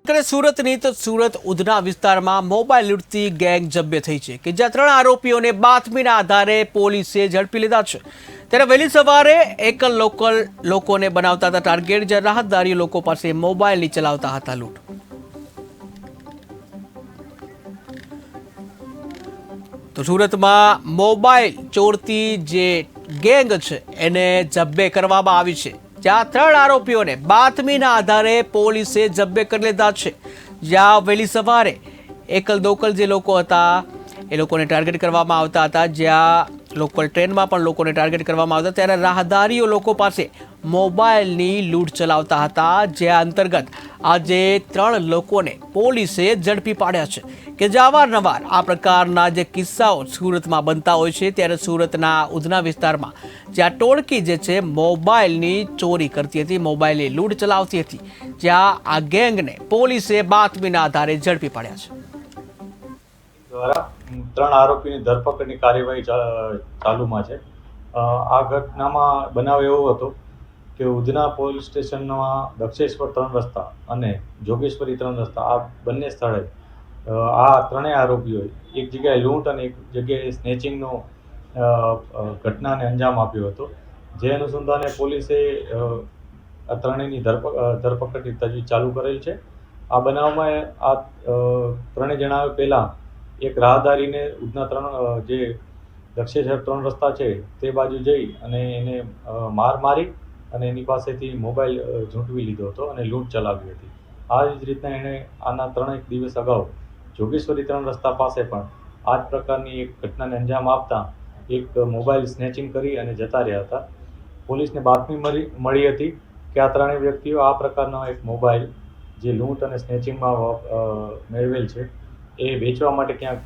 સુરતની તો સુરત ઉધના વિસ્તારમાં મોબાઈલ લૂંટતી ગેંગ જબ્બે થઈ છે કે જ્યાં 3 આરોપીઓને બાતમીના આધારે પોલીસે ઝડપી લીધા છે। ત્યારે વહેલી સવારે એકલ લોકલ લોકોને બનાવતા હતા ટાર્ગેટ, જ્યાં રાહતદારીઓ લોકો પાસે મોબાઈલની ચલાવતા હતા લૂંટ। તો સુરતમાં મોબાઈલ ચોરતી જે ગેંગ છે એને જબ્બે કરવામાં આવી છે, જ્યાં 3 આરોપીઓને બાતમીના આધારે પોલીસે જબ્બે કરી લીધા છે। જ્યાં વહેલી સવારે એકલ દોકલ જે લોકો હતા એ લોકોને ટાર્ગેટ કરવામાં આવતા હતા, જ્યાં લોકલ ટ્રેનમાં પણ લોકોને ટાર્ગેટ કરવામાં આવતા, ત્યારે રાહદારીઓ લોકો પાસે મોબાઈલની લૂંટ ચલાવતા હતા। જે અંતર્ગત આજે 3 લોકોને પોલીસે ઝડપી પાડ્યા છે કે જે અવારનવાર આ પ્રકારના જે કિસ્સાઓ સુરતમાં બનતા હોય છે। ત્યારે સુરતના ઉધના વિસ્તારમાં જ્યાં ટોળકી જે છે મોબાઈલની ચોરી કરતી હતી, મોબાઈલની લૂંટ ચલાવતી હતી, જ્યાં આ ગેંગને પોલીસે બાતમીના આધારે ઝડપી પાડ્યા છે। દ્વારા 3 આરોપીની ધરપકડની કાર્યવાહી ચાલુમાં છે। આ ઘટનામાં બનાવ એવો હતો કે ઉધના પોલીસ સ્ટેશનમાં દક્ષેશ્વર 3 રસ્તા અને જોગેશ્વરી 3 રસ્તા આ બંને સ્થળે આ 3 આરોપીઓએ એક જગ્યાએ લૂંટ અને એક જગ્યાએ સ્નેચિંગનો ઘટનાને અંજામ આપ્યો હતો। જે અનુસંધાને પોલીસે આ ત્રણેયની ધરપકડની તજવીજ ચાલુ કરેલ છે। આ બનાવમાં આ 3 જણાએ પહેલાં એક રાહદારીને ઉધના જે દક્ષેશ્વર 3 રસ્તા છે તે બાજુ જઈ અને એને માર મારી અને એની પાસેથી મોબાઈલ ઝૂંટવી લીધો હતો અને લૂંટ ચલાવી હતી। આ જ રીતના એણે આના 3 દિવસ અગાઉ જોગેશ્વરી 3 રસ્તા પાસે પણ આ જ પ્રકારની એક ઘટનાને અંજામ આપતા એક મોબાઈલ સ્નેચિંગ કરી અને જતા રહ્યા હતા। પોલીસને બાતમી મળી હતી કે આ 3 વ્યક્તિઓ આ પ્રકારનો એક મોબાઈલ જે લૂંટ અને સ્નેચિંગમાં મેળવેલ છે એ વેચવા માટે ક્યાંક